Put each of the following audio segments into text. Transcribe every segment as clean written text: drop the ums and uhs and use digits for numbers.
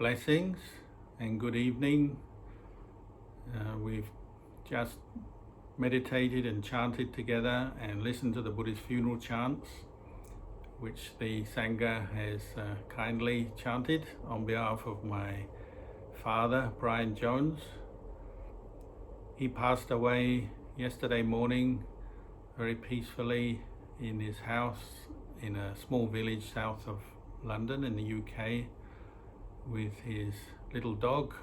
Blessings and good evening. We've just meditated and chanted together and listened to the Buddhist funeral chants, which the Sangha has kindly chanted on behalf of my father, Brian Jones. He passed away yesterday morning very peacefully in his house in a small village south of London in the UK, with his little dog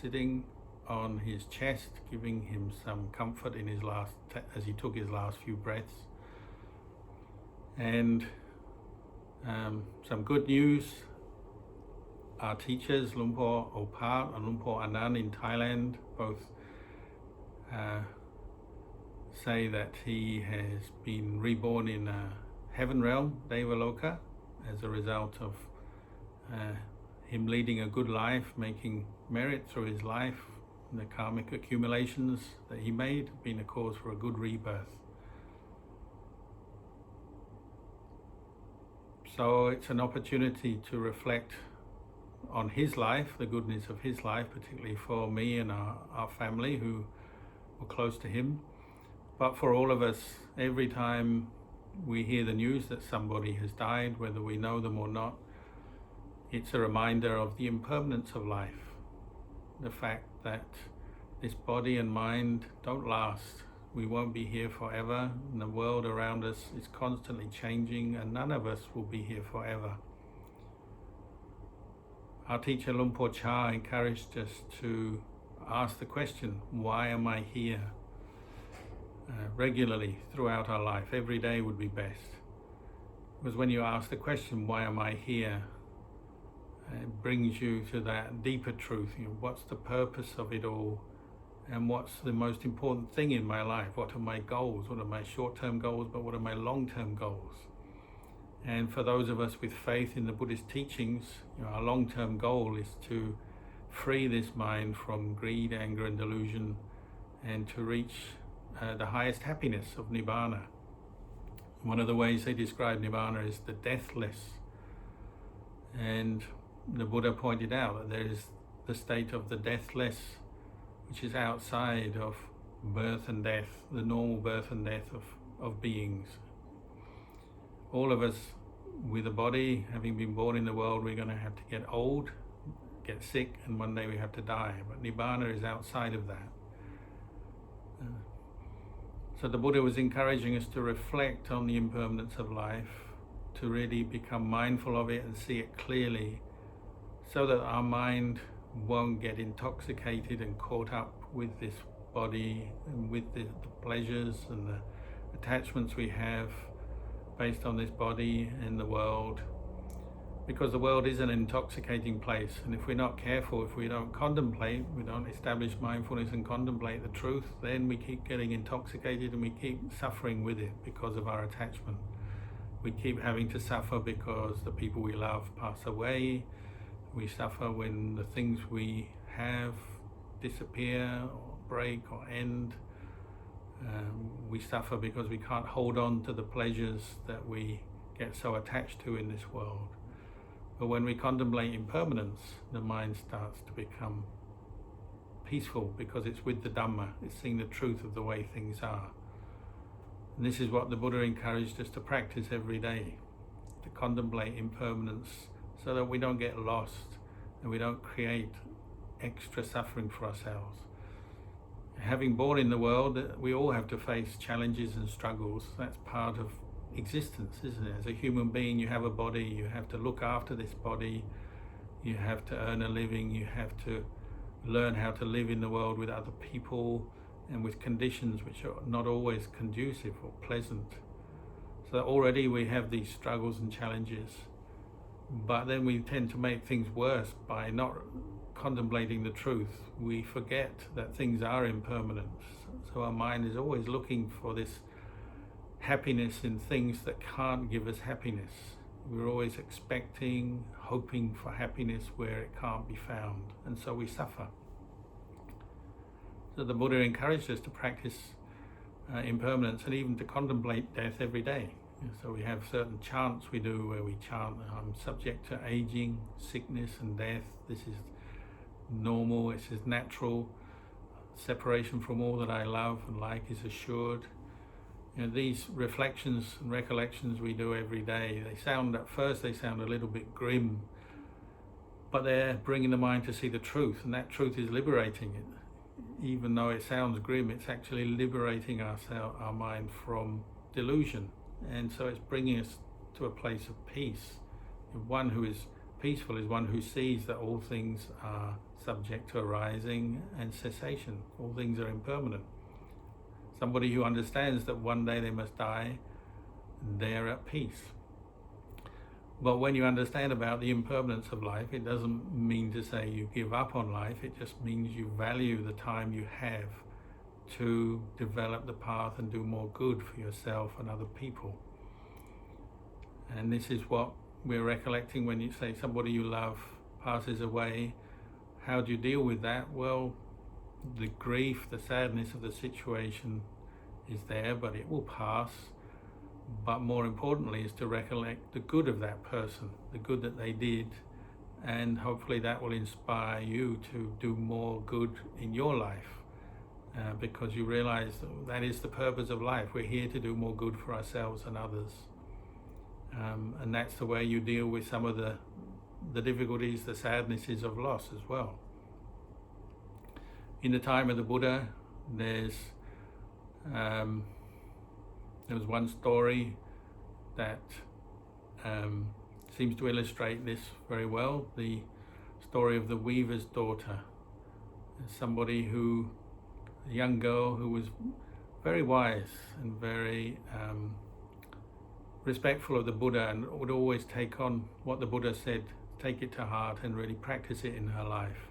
sitting on his chest, giving him some comfort in his as he took his last few breaths. And some good news. Our teachers, Lumpur Opat and Lumpur Anand in Thailand, both say that he has been reborn in a heaven realm, Devaloka, as a result of him leading a good life, making merit through his life, and the karmic accumulations that he made, being a cause for a good rebirth. So it's an opportunity to reflect on his life, the goodness of his life, particularly for me and our family who were close to him. But for all of us, every time we hear the news that somebody has died, whether we know them or not, it's a reminder of the impermanence of life, the fact that this body and mind don't last. We won't be here forever, and the world around us is constantly changing, and none of us will be here forever. Our teacher Lumpur Cha encouraged us to ask the question, why am I here? Regularly throughout our life. Every day would be best. Because when you ask the question, why am I here? It brings you to that deeper truth. What's the purpose of it all? And what's the most important thing in my life? What are my goals? What are my short-term goals, but what are my long-term goals? And for those of us with faith in the Buddhist teachings, our long-term goal is to free this mind from greed, anger, and delusion, and to reach the highest happiness of Nibbana. One of the ways they describe Nibbana is the deathless. And the Buddha pointed out that there is the state of the deathless, which is outside of birth and death, the normal birth and death of beings. All of us with a body, having been born in the world, we're going to have to get old, get sick, and one day we have to die. But Nibbana is outside of that. So the Buddha was encouraging us to reflect on the impermanence of life, to really become mindful of it and see it clearly, so that our mind won't get intoxicated and caught up with this body and with the pleasures and the attachments we have based on this body and the world. Because the world is an intoxicating place, and if we're not careful, if we don't contemplate, we don't establish mindfulness and contemplate the truth, then we keep getting intoxicated and we keep suffering with it because of our attachment. We keep having to suffer because the people we love pass away. We suffer when the things we have disappear or break or end. We suffer because we can't hold on to the pleasures that we get so attached to in this world. But when we contemplate impermanence, the mind starts to become peaceful because it's with the Dhamma, it's seeing the truth of the way things are. And this is what the Buddha encouraged us to practice every day, to contemplate impermanence so that we don't get lost and we don't create extra suffering for ourselves. Having born in the world, we all have to face challenges and struggles. That's part of existence, isn't it? As a human being, you have a body, you have to look after this body, you have to earn a living, you have to learn how to live in the world with other people and with conditions which are not always conducive or pleasant. So already we have these struggles and challenges, but then we tend to make things worse by not contemplating the truth. We forget that things are impermanent. So our mind is always looking for this happiness in things that can't give us happiness. We're always expecting, hoping for happiness where it can't be found, and so we suffer. So the Buddha encouraged us to practice impermanence and even to contemplate death every day. So we have certain chants we do where we chant, I'm subject to aging, sickness and death. This is normal, this is natural. Separation from all that I love and like is assured. These reflections and recollections we do every day, at first they sound a little bit grim, but they're bringing the mind to see the truth, and that truth is liberating it. Even though it sounds grim, it's actually liberating our mind from delusion. And so it's bringing us to a place of peace. One who is peaceful is one who sees that all things are subject to arising and cessation. All things are impermanent. Somebody who understands that one day they must die, they're at peace. But when you understand about the impermanence of life, it doesn't mean to say you give up on life. It just means you value the time you have to develop the path and do more good for yourself and other people. And this is what we're recollecting when you say somebody you love passes away. How do you deal with that? Well, the grief, the sadness of the situation is there, but it will pass. But more importantly is to recollect the good of that person, the good that they did, and hopefully that will inspire you to do more good in your life, because you realize that is the purpose of life. We're here to do more good for ourselves and others, and that's the way you deal with some of the difficulties, the sadnesses of loss as well. In the time of the Buddha, there was one story that seems to illustrate this very well. The story of the weaver's daughter. Somebody a young girl who was very wise and very respectful of the Buddha, and would always take on what the Buddha said, take it to heart and really practice it in her life.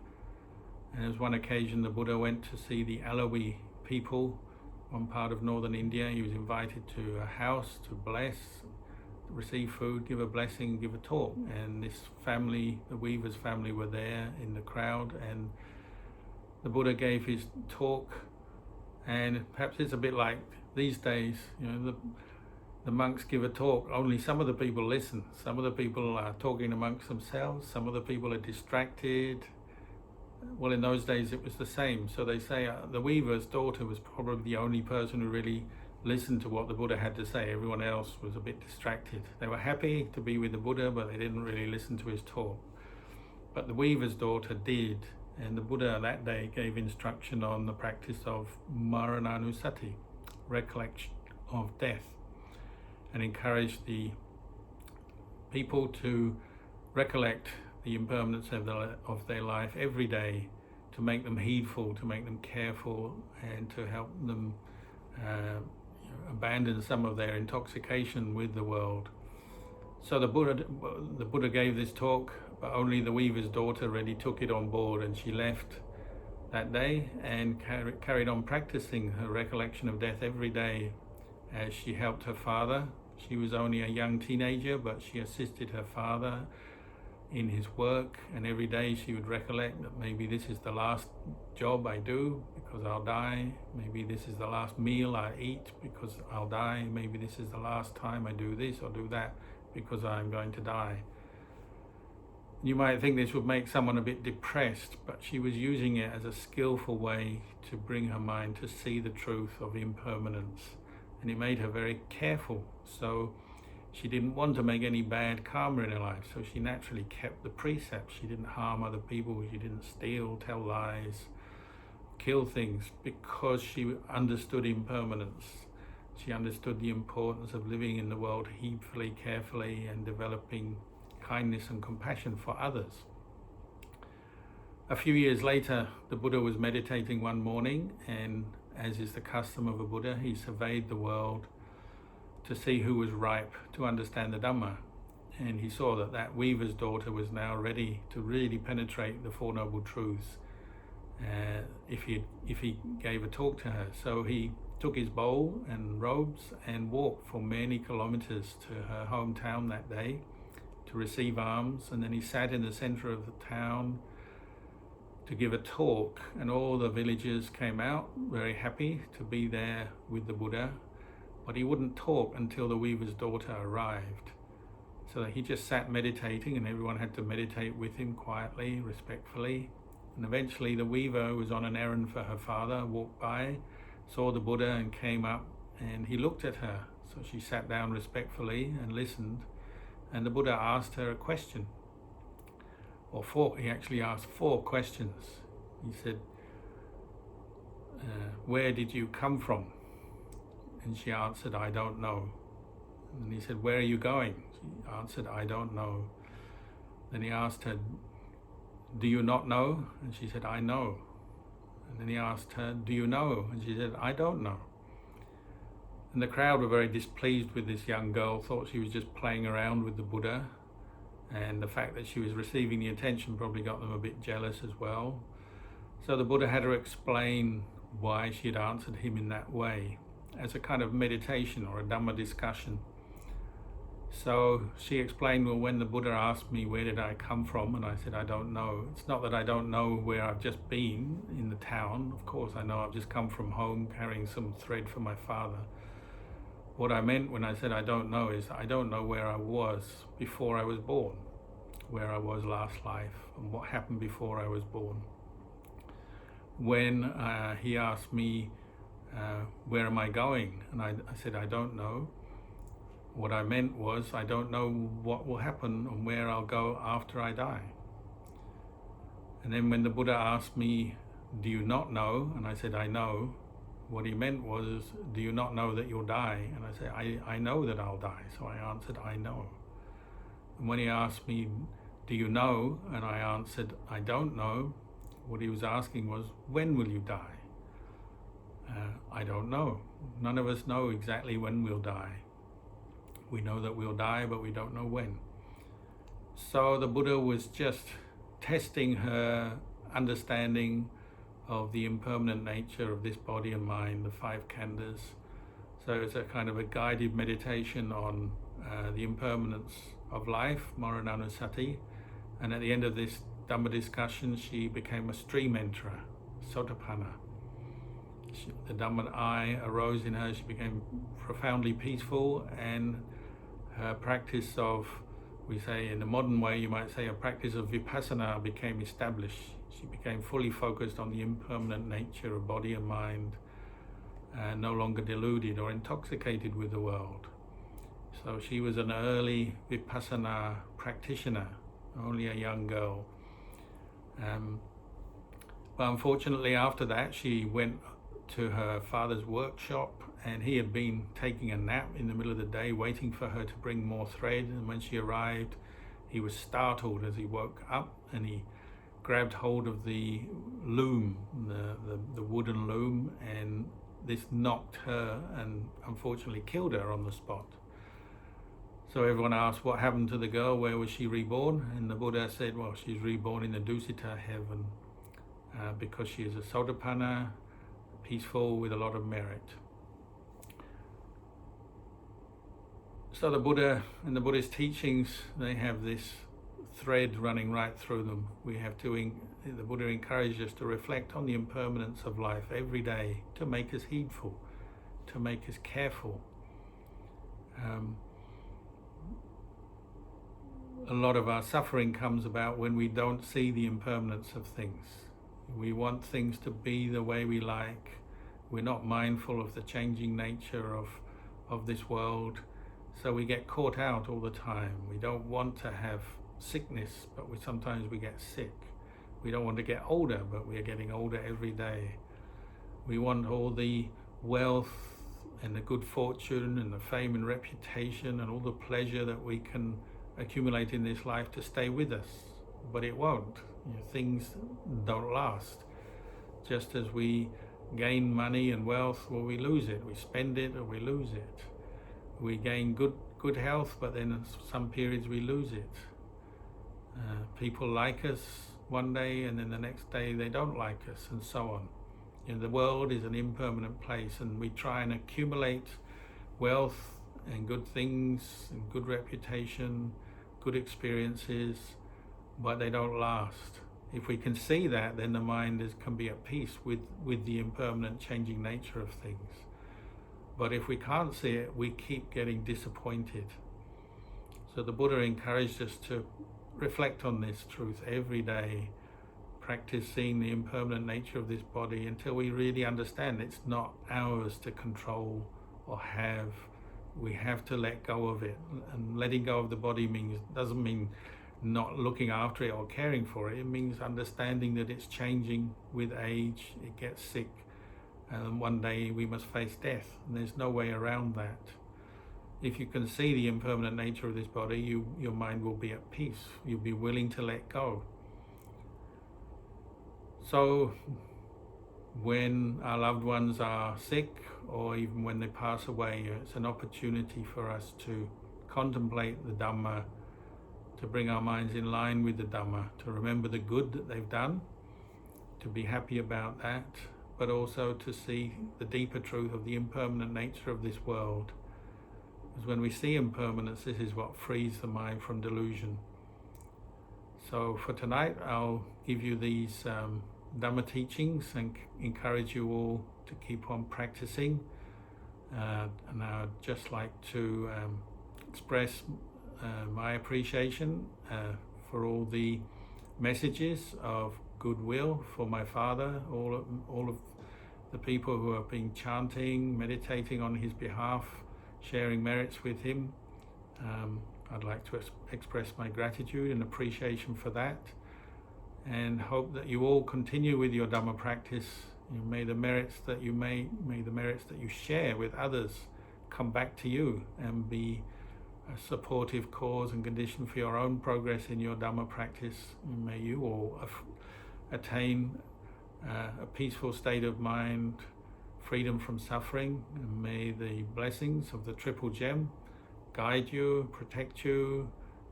And there was one occasion the Buddha went to see the Alawi people, one part of northern India. He was invited to a house to bless, to receive food, give a blessing, give a talk. And this family, the weaver's family, were there in the crowd, and the Buddha gave his talk. And perhaps it's a bit like these days, the monks give a talk, only some of the people listen. Some of the people are talking amongst themselves, some of the people are distracted. Well, in those days it was the same. So they say the weaver's daughter was probably the only person who really listened to what the Buddha had to say. Everyone else was a bit distracted. They were happy to be with the Buddha, but they didn't really listen to his talk. But the weaver's daughter did, and the Buddha that day gave instruction on the practice of marananusati, recollection of death, and encouraged the people to recollect the impermanence of their life every day, to make them heedful, to make them careful, and to help them abandon some of their intoxication with the world. So the Buddha gave this talk, but only the weaver's daughter really took it on board, and she left that day and carried on practicing her recollection of death every day as she helped her father. She was only a young teenager, but she assisted her father in his work, and every day she would recollect that maybe this is the last job I do because I'll die. Maybe this is the last meal I eat because I'll die. Maybe this is the last time I do this or do that because I'm going to die. You might think this would make someone a bit depressed, but she was using it as a skillful way to bring her mind to see the truth of impermanence, and it made her very careful. So she didn't want to make any bad karma in her life, so she naturally kept the precepts. She didn't harm other people, she didn't steal, tell lies, kill things, because she understood impermanence. She understood the importance of living in the world heedfully, carefully, and developing kindness and compassion for others. A few years later, the Buddha was meditating one morning, and as is the custom of a Buddha, he surveyed the world to see who was ripe to understand the Dhamma. And he saw that weaver's daughter was now ready to really penetrate the Four Noble Truths if he gave a talk to her. So he took his bowl and robes and walked for many kilometers to her hometown that day to receive alms, and then he sat in the center of the town to give a talk, and all the villagers came out very happy to be there with the Buddha. but he wouldn't talk until the weaver's daughter arrived. So he just sat meditating, and everyone had to meditate with him quietly, respectfully. And eventually the weaver, who was on an errand for her father, walked by, saw the Buddha and came up, and he looked at her. So she sat down respectfully and listened, and the Buddha asked her a question. He actually asked 4 questions. He said, where did you come from? And she answered, I don't know. And he said, where are you going? She answered, I don't know. Then he asked her, do you not know? And she said, I know. And then he asked her, do you know? And she said, I don't know. And the crowd were very displeased with this young girl, thought she was just playing around with the Buddha. And the fact that she was receiving the attention probably got them a bit jealous as well. So the Buddha had to explain why she had answered him in that way, as a kind of meditation or a Dhamma discussion. So she explained, well, when the Buddha asked me where did I come from, and I said, I don't know. It's not that I don't know where I've just been in the town. Of course, I know I've just come from home carrying some thread for my father. What I meant when I said I don't know is I don't know where I was before I was born, where I was last life, and what happened before I was born. When he asked me, where am I going? And I said, I don't know. What I meant was, I don't know what will happen and where I'll go after I die. And then when the Buddha asked me, do you not know? And I said, I know. What he meant was, do you not know that you'll die? And I said, I know that I'll die. So I answered, I know. And when he asked me, do you know? And I answered, I don't know. What he was asking was, when will you die? I don't know. None of us know exactly when we'll die. We know that we'll die, but we don't know when. So the Buddha was just testing her understanding of the impermanent nature of this body and mind, the 5 khandhas. So it's a kind of a guided meditation on the impermanence of life, Marananusati. And at the end of this Dhamma discussion, she became a stream enterer, Sotapanna. The Dhamma eye arose in her, she became profoundly peaceful, and her practice of, we say in the modern way, you might say a practice of vipassana became established. She became fully focused on the impermanent nature of body and mind, no longer deluded or intoxicated with the world. So she was an early vipassana practitioner, only a young girl. But unfortunately after that she went to her father's workshop, and he had been taking a nap in the middle of the day waiting for her to bring more thread, and when she arrived he was startled as he woke up, and he grabbed hold of the loom, the wooden loom, and this knocked her and unfortunately killed her on the spot. So everyone asked what happened to the girl, where was she reborn? And the Buddha said, well, she's reborn in the Dusita heaven because she is a Sotapanna, peaceful with a lot of merit. So the Buddha and the Buddhist teachings, they have this thread running right through them. The Buddha encouraged us to reflect on the impermanence of life every day, to make us heedful, to make us careful. A lot of our suffering comes about when we don't see the impermanence of things. We want things to be the way we like. We're not mindful of the changing nature of this world. So we get caught out all the time. We don't want to have sickness, but sometimes we get sick. We don't want to get older, but we are getting older every day. We want all the wealth and the good fortune and the fame and reputation and all the pleasure that we can accumulate in this life to stay with us, but it won't. Things don't last. Just as we gain money and wealth, well, we lose it. We spend it or we lose it. We gain good health, but then in some periods we lose it. People like us one day, and then the next day they don't like us, and so on. The world is an impermanent place, and we try and accumulate wealth and good things and good reputation, good experiences, but they don't last. If we can see that, then the mind can be at peace with the impermanent changing nature of things. But if we can't see it, we keep getting disappointed. So the Buddha encouraged us to reflect on this truth every day, practice seeing the impermanent nature of this body until we really understand it's not ours to control or have. We have to let go of it. And letting go of the body doesn't mean not looking after it or caring for it. It means understanding that it's changing with age, it gets sick, and one day we must face death, and there's no way around that. If you can see the impermanent nature of this body, your mind will be at peace. You'll be willing to let go. So when our loved ones are sick, or even when they pass away, it's an opportunity for us to contemplate the Dhamma, to bring our minds in line with the Dhamma, to remember the good that they've done, to be happy about that, but also to see the deeper truth of the impermanent nature of this world. Because when we see impermanence, this is what frees the mind from delusion. So for tonight, I'll give you these Dhamma teachings and encourage you all to keep on practicing. And I'd just like to express my appreciation for all the messages of goodwill for my father, all of the people who have been chanting, meditating on his behalf, sharing merits with him. I'd like to express my gratitude and appreciation for that, and hope that you all continue with your Dhamma practice. May the merits that you may the merits that you share with others come back to you and be a supportive cause and condition for your own progress in your Dhamma practice. May you all attain a peaceful state of mind, freedom from suffering, and may the blessings of the Triple Gem guide you, protect you,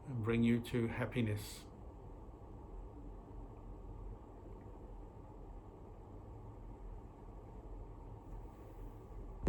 and bring you to happiness.